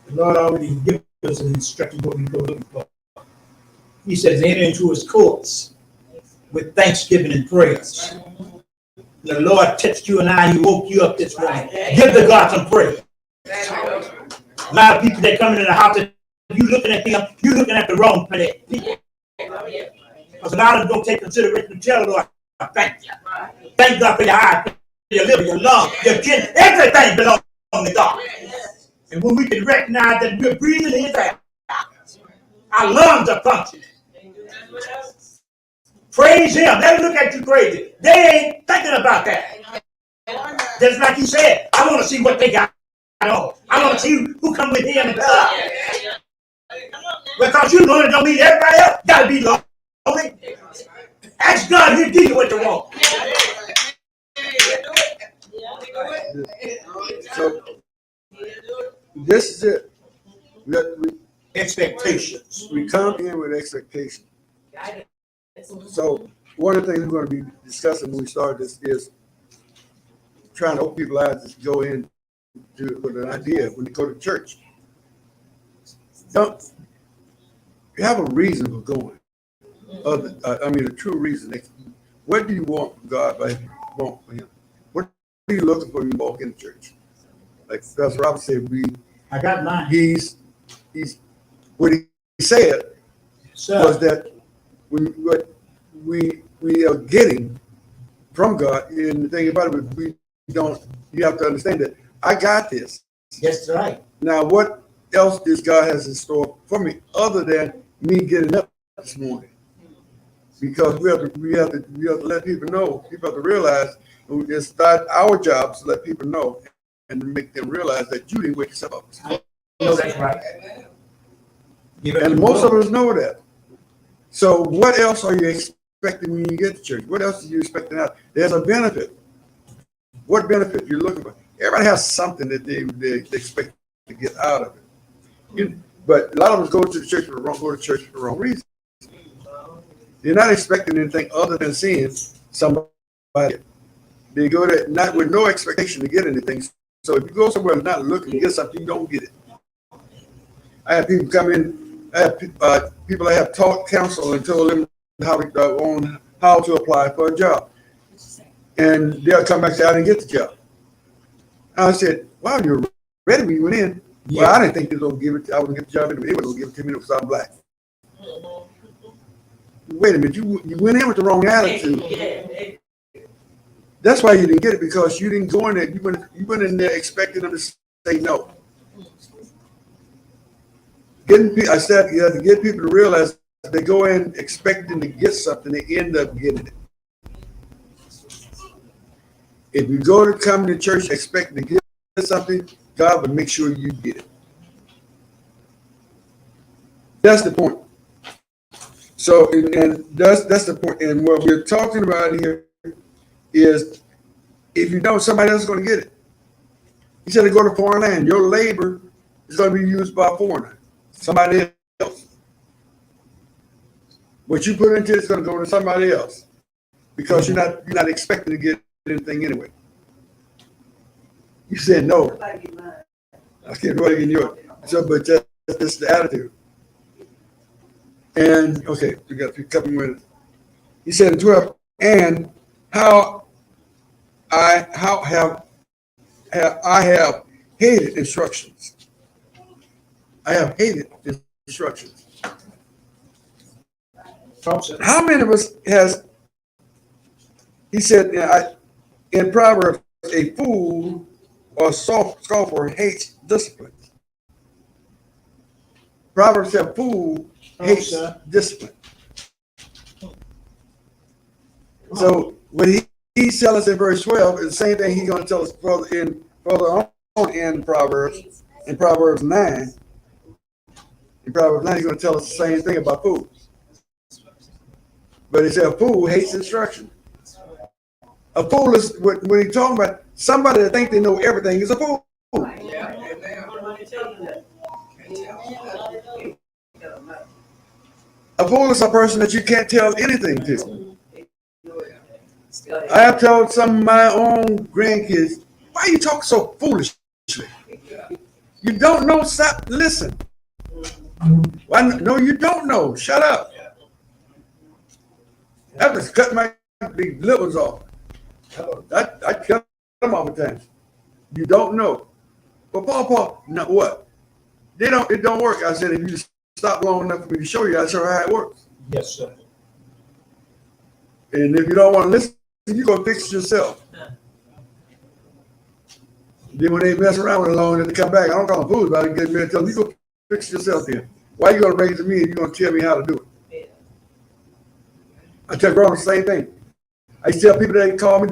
B: The Lord already given us an instruction what we go looking for. He says, enter into his courts with thanksgiving and prayers. The Lord touched you and I, he woke you up this morning. Give the God some praise. A lot of people that come into the house, you looking at them, you looking at the wrong people. Because a lot of them don't take consideration to tell the Lord, thank you. Thank God for your eyes, for your liver, your lungs, your kidney, everything belongs to God. And when we can recognize that we're breathing in his air, our lungs are functioning. Praise him. They look at you crazy. They ain't thinking about that. Just like you said, I want to see what they got on. I want to see who come with him and God. Because you know it don't mean everybody else got to be lonely. Ask God, he'll give you what you want.
A: So this is it.
B: Expectations.
A: We come in with expectations. So one of the things we're going to be discussing when we start this is trying to open people's eyes to go in with an idea when they go to church. Don't you have a reason for going? A true reason. What do you want from God? Want for him? What are you looking for when you walk in church? Like Pastor Robert said,
B: I got mine.
A: He's what he said. was that what we are getting from God. And the thing about it, we don't. You have to understand that I got this.
B: That's right.
A: Now, what else does God has in store for me other than me getting up this morning? Because we have to let people know. People have to realize it's not our job to let people know and to make them realize that you didn't wake yourself up.
B: No, that's right.
D: Amen.
A: And most of us know that. So what else are you expecting when you get to church? What else are you expecting out? There's a benefit. What benefit you're looking for? Everybody has something that they expect to get out of it. But a lot of us go to the church for the wrong reason. They're not expecting anything other than seeing somebody. They go there not with no expectation to get anything. So if you go somewhere and not looking to get something, you don't get it. I have people come in. I have people that have taught counsel and told them how to apply for a job, and they'll come back and say, "I didn't get the job." I said, "Wow, you're ready when you went in." Yeah. Well, I didn't think they were going to give it. I wouldn't get the job anyway. They were going to give it to me because I'm black. Wait a minute, you went in with the wrong attitude. That's why you didn't get it, because you didn't go in there. You went in there expecting them to say no. I said you have to get people to realize they go in expecting to get something, they end up getting it. If you go to come to church expecting to get something, God will make sure you get it. That's the point. So, and that's the point. And what we're talking about here is, if you know, somebody else is going to get it. You said to go to foreign land. Your labor is going to be used by a foreigner, somebody else. What you put into it is going to go to somebody else, because you're not expecting to get anything anyway. You said no. I can't really get yours. So, but that's the attitude. And okay, we got a couple minutes. He said in 12, and how I have hated instructions. I have hated instructions. How many of us has? He said in Proverbs, a fool or scoffer hates discipline. Proverbs said, "Fool hates discipline." So when he tells us in verse 12, it's the same thing he's going to tell us further on in Proverbs 9. In Proverbs 9, he's going to tell us the same thing about fools. But he said a fool hates instruction. A fool is, when he's talking about somebody that thinks they know everything, is a fool. A fool is a person that you can't tell anything to. I have told some of my own grandkids, "Why you talk so foolishly? You don't know. Stop. Listen. Why? No, you don't know. Shut up." I have to cut my lip ones off. I cut them all the time. You don't know. But Paul, no, what? It don't work. I said, if you stop long enough for me to show you, I'll show you how it works.
B: Yes, sir.
A: And if you don't want to listen, you're going to fix it yourself. Then when they mess around with it long enough to come back, I don't call them fools, but I get me and tell them, you go fix it yourself then. Why are you going to bring it to me and you're going to tell me how to do it? I tell grown the same thing. I used to tell people that call me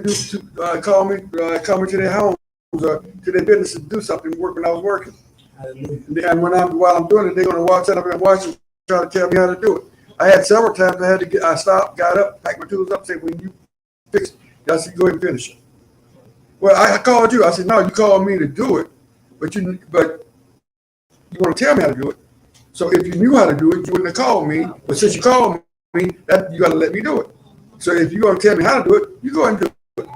A: to their homes or to their business to do something, work when I was working. And while I'm doing it, they're going to walk up and watch and try to tell me how to do it. I had several times I stopped, got up, packed my tools up, said, "When you fix it," I said, "Go ahead and finish it." Well, I called you. I said, "No, you called me to do it, but you want to tell me how to do it. So if you knew how to do it, you wouldn't have called me. But since you called me, that you got to let me do it. So if you're going to tell me how to do it, you go ahead and do it."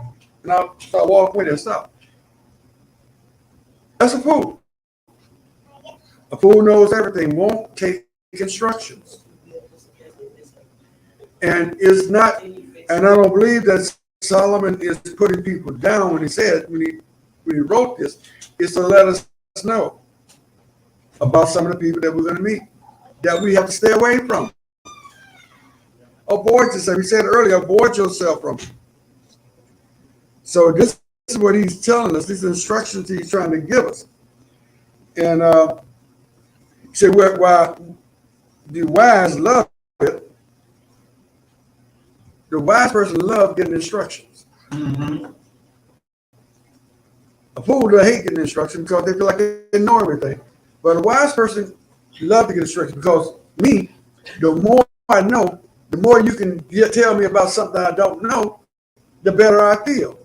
A: And I'll start walking with it and stop. That's a fool. A fool knows everything, won't take instructions. And is not, and I don't believe that Solomon is putting people down when he wrote this, is to let us know about some of the people that we're going to meet, that we have to stay away from. Abort yourself. He said earlier, abort yourself from it. So this is what he's telling us. These instructions he's trying to give us. And he said, why the wise love it. The wise person loves getting instructions.
B: Mm-hmm.
A: A fool does hate getting instructions because they feel like they know everything. But a wise person loves to get instructions because me, the more I know, the more you can tell me about something I don't know, the better I feel.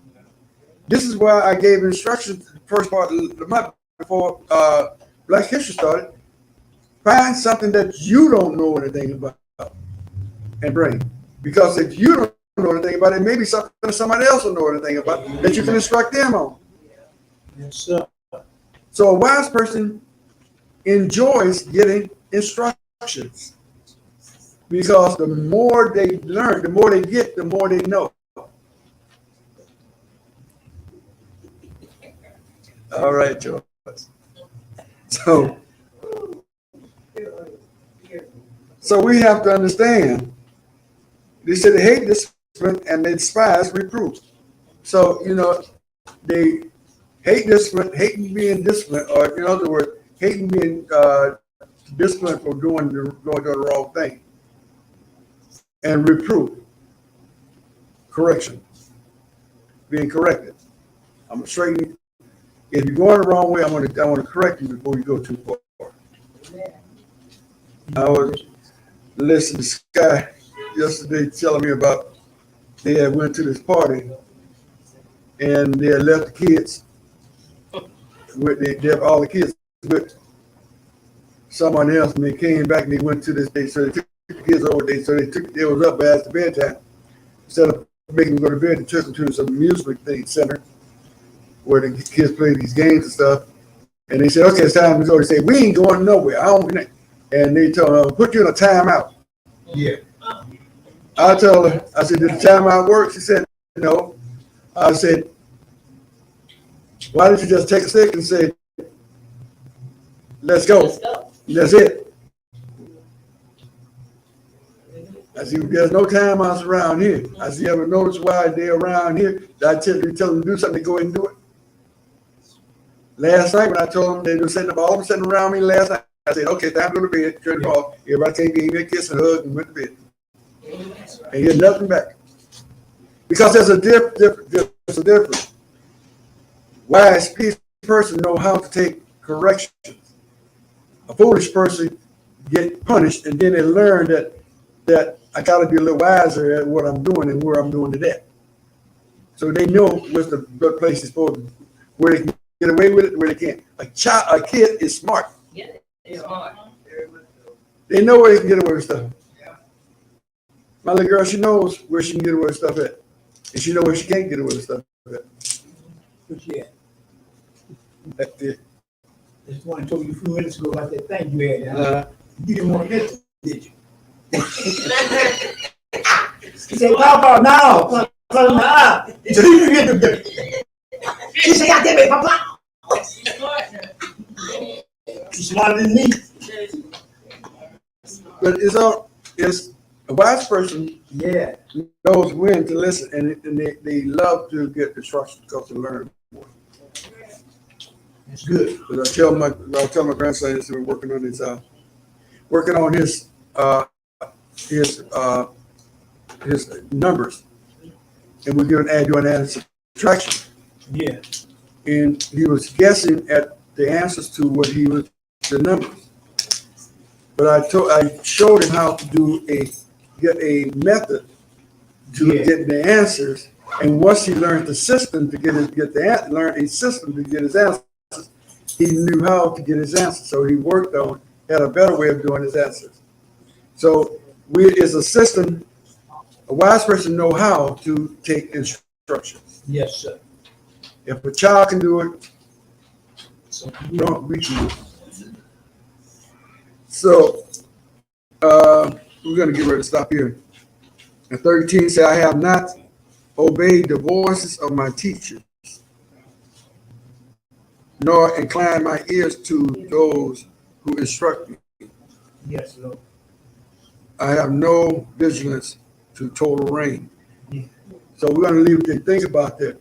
A: This is why I gave instructions the first part of the month before Black History started. Find something that you don't know anything about and bring. Because if you don't know anything about it, maybe something somebody else will know anything about that you can instruct them on.
B: Yes, sir.
A: So a wise person enjoys getting instructions because the more they learn, the more they get, the more they know. All right, George. So we have to understand. They said they hate discipline and they despise reproof. So, they hate discipline, hating being disciplined, or in other words, hating being disciplined for doing the wrong thing. And reproof, correction, being corrected. I'm gonna straighten you. If you're going the wrong way, I want to correct you before you go too far. I was listening to this guy yesterday telling me about they had went to this party and they had left the kids with all the kids with someone else, and they came back and they went to this day. So they took the kids over there. So they was up past the bedtime. Instead of making them go to bed, they took them to some amusement center where the kids play these games and stuff. And they said, okay, it's time to go. They said, we ain't going nowhere. And they told them, put you in a timeout.
B: Yeah.
A: I told her, I said, did the timeout work? She said, no. I said, why didn't you just take a stick and say, let's go. That's it. I said, there's no timeouts around here. I said, you ever notice why they're around here? I tell them to do something, they go ahead and do it. Last night when I told them they were sitting up, all of them sitting around me last night, I said, okay, time to go to bed, turn it off. Everybody came, gave me a kiss and a hug and went to bed. And get nothing back. Because there's a difference. Wise person know how to take corrections. A foolish person get punished, and then they learn that I got to be a little wiser at what I'm doing and where I'm doing it at. So they know what's the place is supposed to, where they can get away with it, where they can't. A kid is smart.
C: Yeah, it's hard.
A: They know where they can get away with stuff. My little girl, she knows where she can get away with stuff at, and she knows where she can't get away with stuff at.
B: What you at?
A: That's it.
B: Just want to tell you a few minutes ago about that thing you had. You didn't want to miss it, did you? He said, Papa, no. Papa, he said, God damn it, Papa. He's smarter than me.
A: But it's a wise person knows when to listen, and they love to get instructions because to learn more.
B: That's good.
A: But I tell my grandson that we're working on his numbers, and we're doing add subtraction.
B: Yeah.
A: And he was guessing at the answers to what he was the numbers. But I showed him how to get a method to get the answers, and once he learned the system to learn a system to get his answers, he knew how to get his answers. So he had a better way of doing his answers. So as a system, a wise person know how to take instructions.
B: Yes, sir.
A: If a child can do it, we can do it. So we're going to get ready to stop here. And 13 says, I have not obeyed the voices of my teachers, nor incline my ears to those who instruct me.
B: Yes, Lord.
A: I have no vigilance to total reign.
B: Yeah.
A: So we're going to leave you to think about that.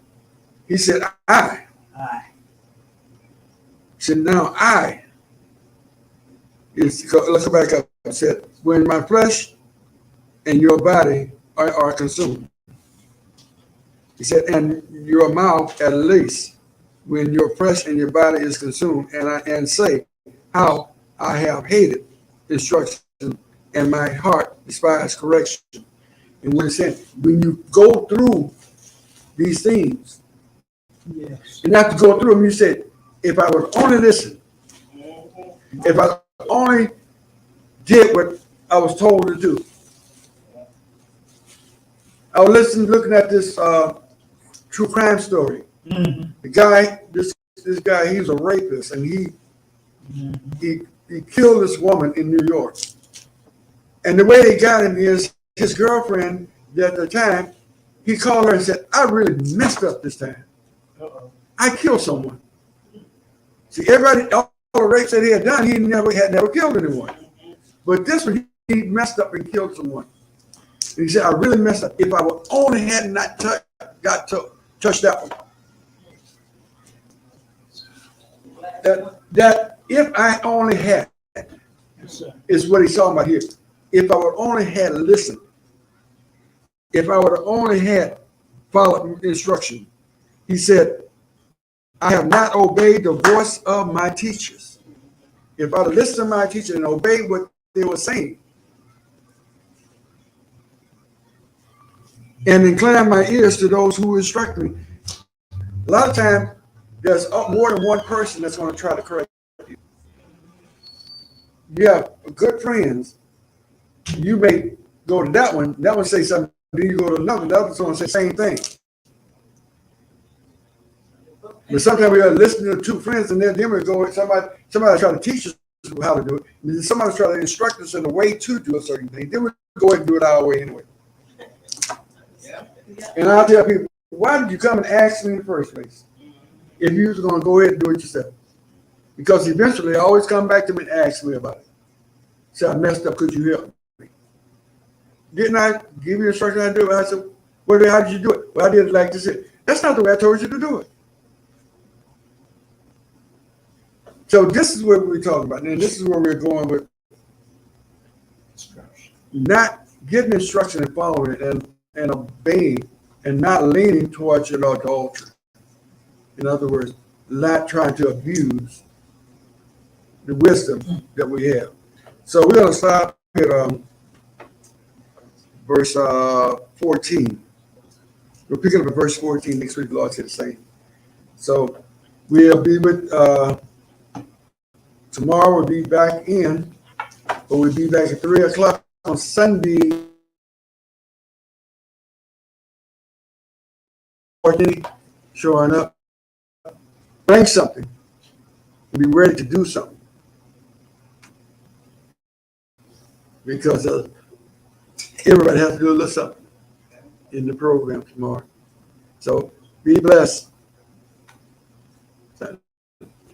A: He said, I.
B: Aye.
A: He said, now I. Let's go back up. He said, when my flesh and your body are consumed. He said, and your mouth at least, when your flesh and your body is consumed, and say, how I have hated instruction, and my heart despised correction. And when it said, when you go through these things,
B: Yes.
A: and after go through them, you said, if I would only listen, if I only did what I was told to do. I was looking at this true crime story.
B: Mm-hmm.
A: The guy, this guy, he's a rapist, and he killed this woman in New York. And the way they got him is his girlfriend at the time, he called her and said, I really messed up this time.
B: Uh-oh.
A: I killed someone. See, everybody, all the rapes that he had done, he had never killed anyone. But this one, he messed up and killed someone. And he said, I really messed up. If I would only had not touched that one. That if I only had,
B: Yes, sir.
A: is what he's talking about here. If I would only had listened, if I would have only had followed instruction, he said, I have not obeyed the voice of my teachers. If I'd have listened to my teacher and obeyed what they were saying, and incline my ears to those who instruct me. A lot of times, there's more than one person that's going to try to correct you. You have good friends. You may go to that one say something, then you go to another, the other's going to say the same thing. But sometimes we are listening to two friends, and then we go, somebody try to teach us how to do it. And then somebody try to instruct us in a way to do a certain thing. Then we go ahead and do it our way anyway. And I'll tell people, why did you come and ask me in the first place? If you was going to go ahead and do it yourself. Because eventually they always come back to me and ask me about it. Say, I messed up, could you help me? Didn't I give you instruction how to do it? I said, well, how did you do it? Well, I did it like this. That's not the way I told you to do it. So this is what we're talking about. And this is where we're going with not getting instruction and following it and obeying and not leaning towards your adultery. In other words, not trying to abuse the wisdom that we have. So we're going to stop at verse 14. We'll pick it up at verse 14 next week. The Lord said the same. So we'll be with, tomorrow we'll be back in, but we'll be back at 3 o'clock on Sunday. Showing up, bring something, and be ready to do something. Because everybody has to do a little something in the program tomorrow. So be blessed.